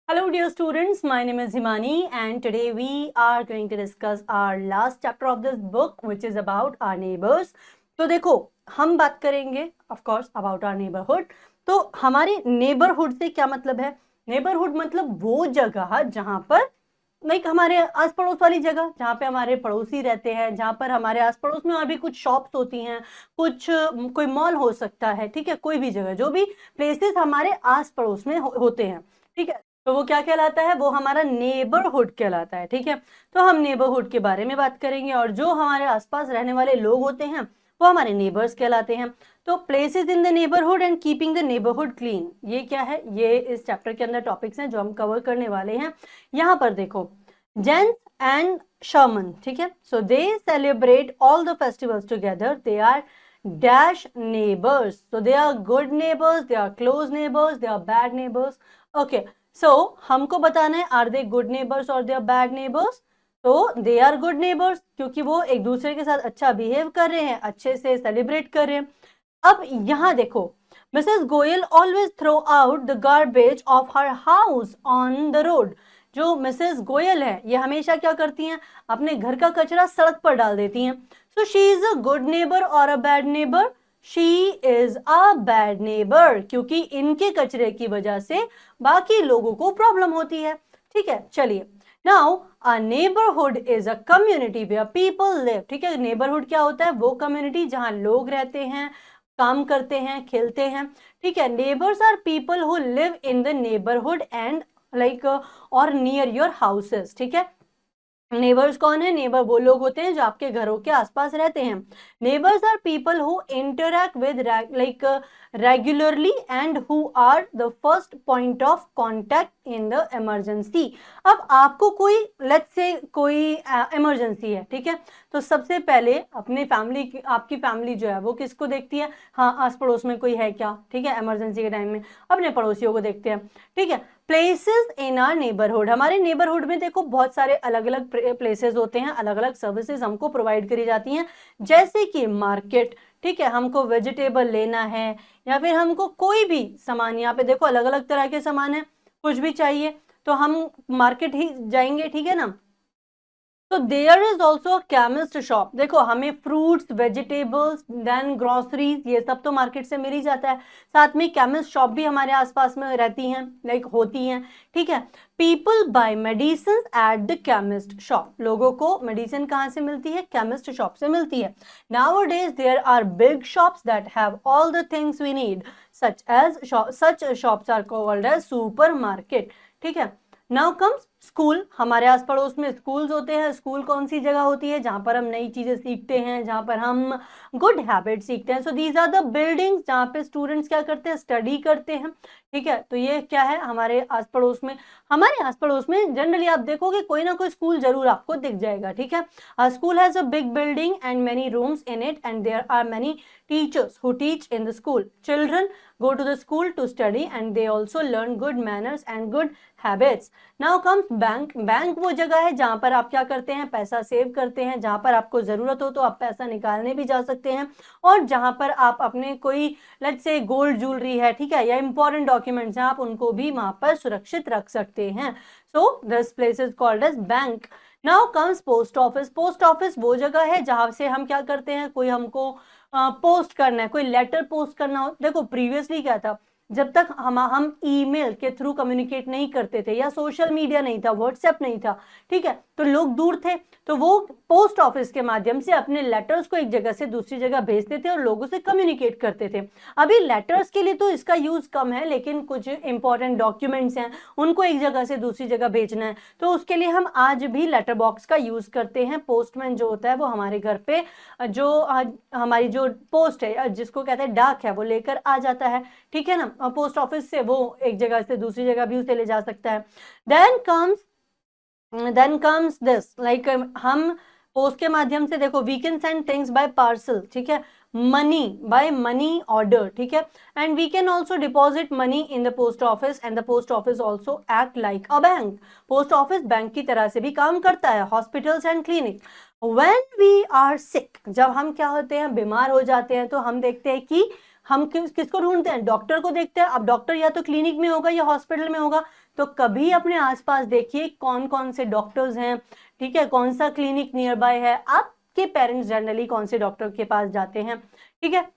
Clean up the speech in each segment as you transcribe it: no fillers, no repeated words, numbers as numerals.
Hello dear students, my name is Himani and today we are going to discuss our last chapter of this book which is about our neighbors. तो देखो हम बात करेंगे of course about our neighborhood. तो हमारे neighborhood से क्या मतलब है? Neighborhood मतलब वो जगह जहाँ पर हमारे आस पड़ोस वाली जगह जहाँ पे हमारे पड़ोसी रहते हैं, जहाँ पर हमारे आस पड़ोस में और भी कुछ शॉप्स होती हैं, कुछ कोई मॉल हो सकता है, ठीक है, कोई भी जगह, जो भी प्लेसेस हमारे आस पड़ोस में होते हैं, ठीक है, तो वो क्या कहलाता है? वो हमारा नेबरहुड कहलाता है। ठीक है, तो हम नेबरहुड के बारे में बात करेंगे और जो हमारे आसपास रहने वाले लोग होते हैं वो हमारे नेबर्स कहलाते हैं। तो places in the neighbourhood and keeping the neighbourhood clean, ये क्या है? ये इस चैप्टर के अंदर टॉपिक्स हैं जो हम कवर करने वाले हैं। यहाँ पर देखो, जेंस एंड शर्मन, ठीक है, so they celebrate all the festivals together, they are dash neighbors, so they are good neighbors, they are close neighbors, they are bad neighbors. Okay, so हमको बताना है are they good neighbors or they are bad neighbors? तो they are good neighbors क्योंकि वो एक दूसरे के साथ अच्छा बिहेव कर रहे हैं, अच्छे से सेलिब्रेट कर रहे हैं। अब यहाँ देखो, Mrs Goyal always throw out the garbage of her house on the road. जो मिसेस गोयल है ये हमेशा क्या करती हैं? अपने घर का कचरा सड़क पर डाल देती हैं। So she is a good neighbor or a bad neighbor? She is a bad neighbor क्योंकि इनके कचरे की वजह से बाकी लोगों को प्रॉब्लम होती है। ठीक है, चलिए। Now a neighborhood is a community where people live. ठीक है, neighborhood क्या होता है? वो कम्युनिटी जहां लोग रहते हैं, काम करते हैं, खेलते हैं। ठीक है, neighbors are people who live in the neighborhood and or near your houses. ठीक है, नेबर्स कौन है? नेबर वो लोग होते हैं जो आपके घरों के आसपास रहते हैं। Neighbours are people who interact with regularly and who are the first point of contact in the emergency. अब आपको कोई लेट्स से कोई इमरजेंसी है, ठीक है, तो सबसे पहले अपने फैमिली की, आपकी फैमिली जो है वो किसको देखती है? हाँ, आस पड़ोस में कोई है क्या? ठीक है, इमरजेंसी के टाइम में अपने पड़ोसियों को देखते हैं। ठीक है, प्लेसेस इन आर नेबरहुड, हमारे नेबरहुड में देखो बहुत सारे अलग अलग प्लेसेस होते हैं, अलग अलग सर्विसेज हमको प्रोवाइड करी जाती हैं, जैसे कि मार्केट। ठीक है, हमको वेजिटेबल लेना है या फिर हमको कोई भी सामान, यहाँ पे देखो अलग अलग तरह के सामान है, कुछ भी चाहिए तो हम मार्केट ही जाएंगे। ठीक है ना, तो there is also chemist shop. देखो हमें फ्रूट्स, वेजिटेबल्स, देन ग्रोसरीज, ये सब तो मार्केट से मिल ही जाता है, साथ में केमिस्ट शॉप भी हमारे आसपास में रहती हैं, होती हैं। ठीक है, people buy medicine at the chemist shop, लोगों को मेडिसिन कहाँ से मिलती है? केमिस्ट शॉप से मिलती है। Nowadays there are big shops that have all the things we need, such shops are called as supermarket. ठीक है, नाउ कम्स स्कूल, हमारे आस पड़ोस में स्कूल्स होते हैं। स्कूल कौन सी जगह होती है? जहां पर हम नई चीजें सीखते हैं, जहां पर हम गुड हैबिट सीखते हैं। So these are the buildings जहां पे स्टूडेंट्स क्या करते हैं? स्टडी करते हैं। ठीक है, तो ये क्या है? हमारे आस पड़ोस में, हमारे आस पड़ोस में जनरली आप देखोगे कोई ना कोई स्कूल जरूर आपको दिख जाएगा। ठीक है, school has a big building and many rooms in it and there are many teachers who teach in the school. Children go to the school to study and they also learn good manners and good habits. Now comes bank. Bank वो जगह है जहां पर आप क्या करते हैं? पैसा सेव करते हैं, जहां पर आपको जरूरत हो तो आप पैसा निकालने भी जा सकते हैं, और जहां पर आप अपने कोई लेट्स से गोल्ड ज्वेलरी है, ठीक है, या इंपॉर्टेंट डॉक्यूमेंट्स हैं, आप उनको भी वहां पर सुरक्षित रख सकते हैं। So this place is called as bank. Now comes post office. Post office वो जगह है जहां से हम क्या करते हैं? कोई हमको पोस्ट करना है, कोई लेटर पोस्ट करना हो। देखो प्रीवियसली क्या था, जब तक हम ईमेल के थ्रू कम्युनिकेट नहीं करते थे, या सोशल मीडिया नहीं था, व्हाट्सएप नहीं था, ठीक है, तो लोग दूर थे, तो वो पोस्ट ऑफिस के माध्यम से अपने लेटर्स को एक जगह से दूसरी जगह भेजते थे और लोगों से कम्युनिकेट करते थे। अभी लेटर्स के लिए तो इसका यूज कम है, लेकिन कुछ इंपॉर्टेंट डॉक्यूमेंट्स हैं, उनको एक जगह से दूसरी जगह भेजना है, तो उसके लिए हम आज भी लेटर बॉक्स का यूज करते हैं। पोस्टमैन जो होता है वो हमारे घर पे जो हमारी जो पोस्ट है, जिसको कहते हैं डाक है, वो लेकर आ जाता है। ठीक है ना, पोस्ट ऑफिस से वो एक जगह से दूसरी जगह भी उसे ले जा सकता है। देन कम्स दिस, हम पोस्ट के माध्यम से, देखो we can send things by parcel, ठीक है, मनी बाय मनी ऑर्डर, ठीक है, and we can also deposit money in the post office and the post office also act like a bank. Post office bank की तरह से भी काम करता है। Hospitals and clinic, when we are sick, जब हम क्या होते हैं? बीमार हो जाते हैं, तो हम देखते हैं कि हम किसको ढूंढते हैं? डॉक्टर को देखते हैं। अब डॉक्टर या तो क्लिनिक में होगा या हॉस्पिटल में होगा, तो कभी अपने आसपास देखिए कौन कौन से डॉक्टर्स हैं, ठीक है, कौन सा क्लिनिक नियर बाय है, आपके पेरेंट्स जनरली कौन से डॉक्टर के पास जाते हैं, ठीक है।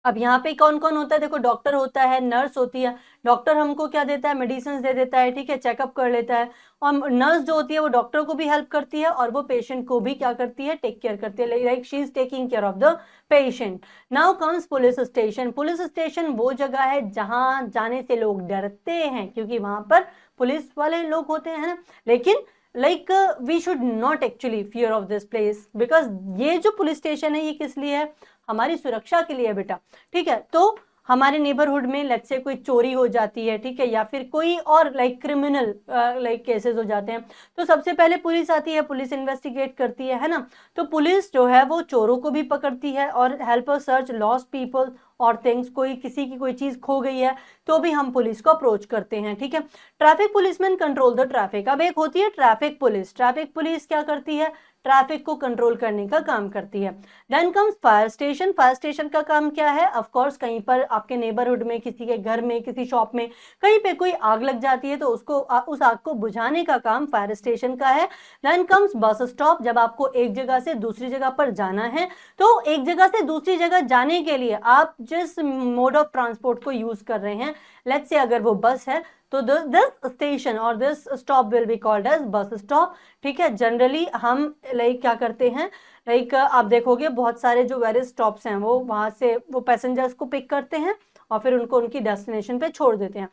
अब यहाँ पे कौन कौन होता है, देखो डॉक्टर होता है, नर्स होती है। डॉक्टर हमको क्या देता है, मेडिसिन दे देता है, ठीक है, चेकअप कर लेता है। और नर्स जो होती है वो डॉक्टर को भी हेल्प करती है और वो पेशेंट को भी क्या करती है, टेक केयर करती है, like she is taking care of the patient. Now comes police station. Police station वो जगह है जहां जाने से लोग डरते हैं, क्योंकि वहां पर पुलिस वाले लोग होते हैं ना। लेकिन like we should not actually fear of this place, because ये जो पुलिस स्टेशन है ये किस लिए है, हमारी सुरक्षा के लिए बेटा, ठीक है। तो हमारे नेबरहुड में लेट्स से कोई चोरी हो जाती है, ठीक है, या फिर कोई और लाइक क्रिमिनल लाइक केसेस हो जाते हैं, तो सबसे पहले पुलिस आती है, पुलिस इन्वेस्टिगेट करती है ना। तो पुलिस जो है वो चोरों को भी पकड़ती है और help us search lost people और थिंग्स। कोई किसी की कोई चीज खो गई है तो भी हम पुलिस को अप्रोच करते हैं, ठीक है। Traffic policeman control the traffic. अब एक होती है ट्रैफिक पुलिस। ट्रैफिक पुलिस क्या करती है, ट्रैफिक को कंट्रोल करने का काम करती है। Then comes fire station. Fire station का काम क्या है, ऑफ कोर्स कहीं पर आपके नेबरहुड में, किसी के घर में, किसी शॉप में कहीं पे कोई आग लग जाती है तो उसको उस आग को बुझाने का काम फायर स्टेशन का है। Then comes bus stop. जब आपको एक जगह से दूसरी जगह पर जाना है, तो एक जगह से दूसरी जगह जाने के लिए आप जिस मोड ऑफ ट्रांसपोर्ट को यूज कर रहे हैं, लेट्स से अगर वो बस है तो दिस स्टेशन और this stop will be called as bus stop, ठीक है। जनरली हम लाइक क्या करते हैं, लाइक आप देखोगे बहुत सारे जो वेरियस स्टॉप्स हैं वो वहां से वो पैसेंजर्स को पिक करते हैं और फिर उनको उनकी डेस्टिनेशन पे छोड़ देते हैं।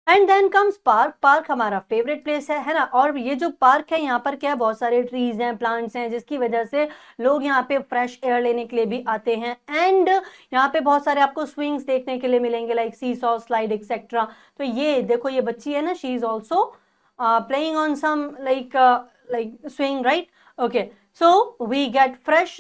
And then comes park. Park हमारा फेवरेट प्लेस है ना। और ये जो पार्क है यहाँ पर क्या है, बहुत सारे ट्रीज हैं, प्लांट्स हैं, जिसकी वजह से लोग यहाँ पे फ्रेश एयर लेने के लिए भी आते हैं। एंड यहाँ पे बहुत सारे आपको स्विंग्स देखने के लिए मिलेंगे, like seesaw slide etcetera. तो ये देखो, ये बच्ची है ना, she is also playing on some like swing, right, okay. So we get fresh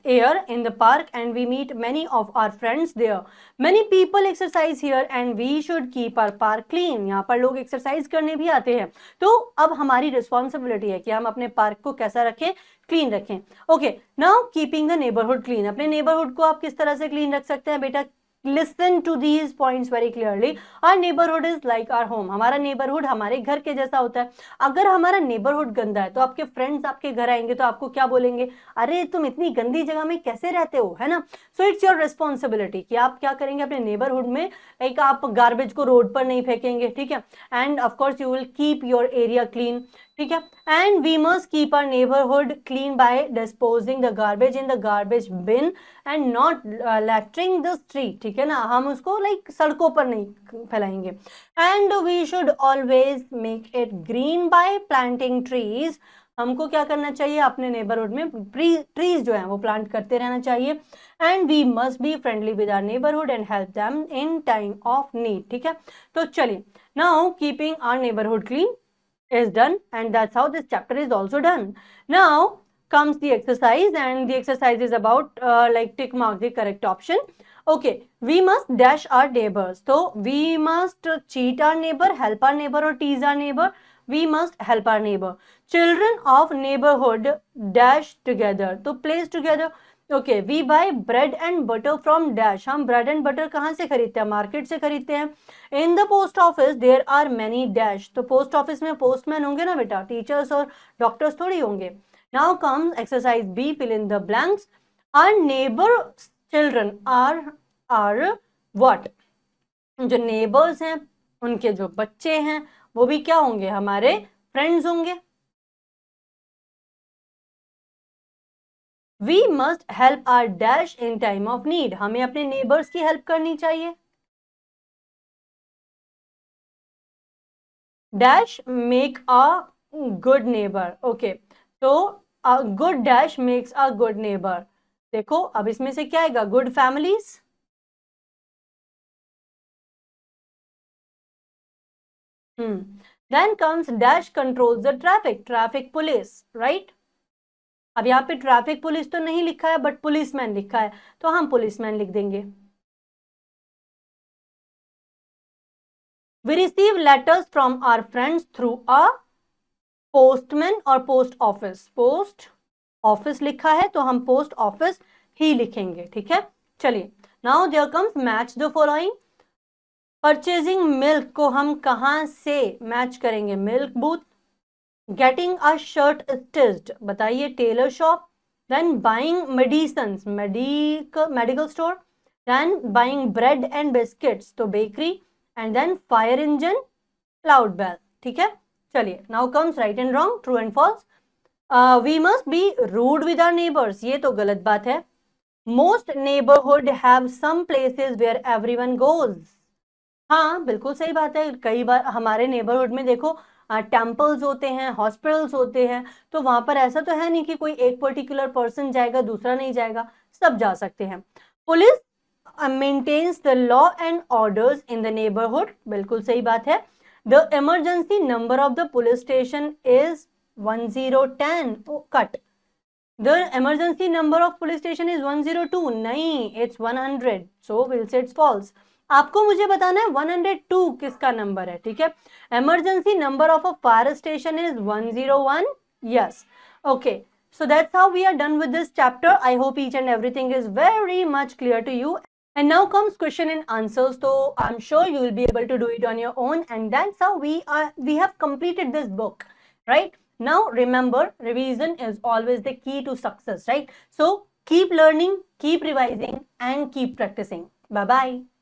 air in the park and we meet many of our friends there. Many people exercise here and we should keep our park clean. यहाँ पर लोग exercise करने भी आते हैं, तो अब हमारी रिस्पॉन्सिबिलिटी है कि हम अपने पार्क को कैसा रखें, क्लीन रखें। Okay, now keeping the neighbourhood clean. अपने नेबरहुड को आप किस तरह से क्लीन रख सकते हैं बेटा, listen to these points very clearly. Our neighbourhood is like our home. हमारा नेबरहुड हमारे घर के जैसा होता है। अगर हमारा नेबरहुड गंदा है तो आपके फ्रेंड्स आपके घर आएंगे तो आपको क्या बोलेंगे, अरे तुम इतनी गंदी जगह में कैसे रहते हो, है ना। सो इट्स योर रिस्पॉन्सिबिलिटी कि आप क्या करेंगे अपने नेबरहुड में, लाइक आप गार्बेज को रोड पर नहीं फेंकेंगे, ठीक है। And of course you will keep your area clean, ठीक है। And we must keep our neighbourhood clean by disposing the garbage in the garbage bin and not littering the street, ठीक है ना, हम उसको लाइक सड़कों पर नहीं फैलाएंगे। And we should always make it green by planting trees. हमको क्या करना चाहिए, अपने नेबरहुड में ट्रीज जो है वो प्लांट करते रहना चाहिए। And we must be friendly with our neighbourhood and help them in time of need, ठीक है। तो चलिए, now keeping our neighbourhood clean is done and that's how this chapter is also done. Now comes the exercise and the exercise is about like tick mark the correct option. Okay, we must dash our neighbors. So we must cheat our neighbor, help our neighbor or tease our neighbor. We must help our neighbor. Children of neighborhood dash together. तो place together. Okay, we buy bread and butter from dash. हम bread and butter कहाँ से खरीदते हैं, market से खरीदते हैं। In the post office there are many dash. तो पोस्ट ऑफिस में पोस्टमैन होंगे ना बेटा, टीचर्स और डॉक्टर्स थोड़ी होंगे। Now comes exercise B, fill in the blanks. Our neighbour children are what. जो नेबर्स हैं उनके जो बच्चे हैं वो भी क्या होंगे, हमारे फ्रेंड्स होंगे। We must help our dash in time of need. हमें अपने नेबर्स की हेल्प करनी चाहिए। Dash make a good neighbour. Okay, तो a good dash makes a good neighbour. देखो अब इसमें से क्या आएगा, good families. Then comes dash controls the traffic, traffic police, right. अब यहाँ पे ट्रैफिक पुलिस तो नहीं लिखा है बट पुलिसमैन लिखा है, तो हम पुलिसमैन लिख देंगे। We receive letters from our friends through a postman और post office। post office लिखा है तो हम post office ही लिखेंगे, ठीक है। चलिए, now there comes match the following। Purchasing milk को हम कहाँ से मैच करेंगे? Milk booth. Getting a shirt stitched, बताइए tailor shop. Then buying medicine, medical store. Then buying bread and biscuits, तो bakery. And then fire engine, cloud bell. ठीक है, चलिए now comes right and wrong, true and false. We must be rude with our neighbours, ये तो गलत बात है। Most neighbourhood have some places where everyone goes, हाँ बिल्कुल सही बात है। कई बार हमारे नेबरहुड में देखो टेम्पल्स होते हैं, हॉस्पिटल्स होते हैं, तो वहां पर ऐसा तो है नहीं कि कोई एक पर्टिकुलर पर्सन जाएगा दूसरा नहीं जाएगा, सब जा सकते हैं। Police maintains the law and orders in the neighbourhood, बिल्कुल सही बात है। The emergency number of the police station is 1010, cut. The emergency number of police station is 102, नहीं it's 100, so will say it's false. आपको मुझे बताना है 102 किसका नंबर है, ठीक है। Emergency number of a fire station is 101, yes, okay. So that's how we are done with this chapter. I hope each and everything is very much clear to you. And now comes question and answers. So I'm sure you will be able to do it on your own. And that's how we have completed this book, right? Now remember, revision is always the key to success, right? So keep learning, keep revising, and keep practicing. Bye bye.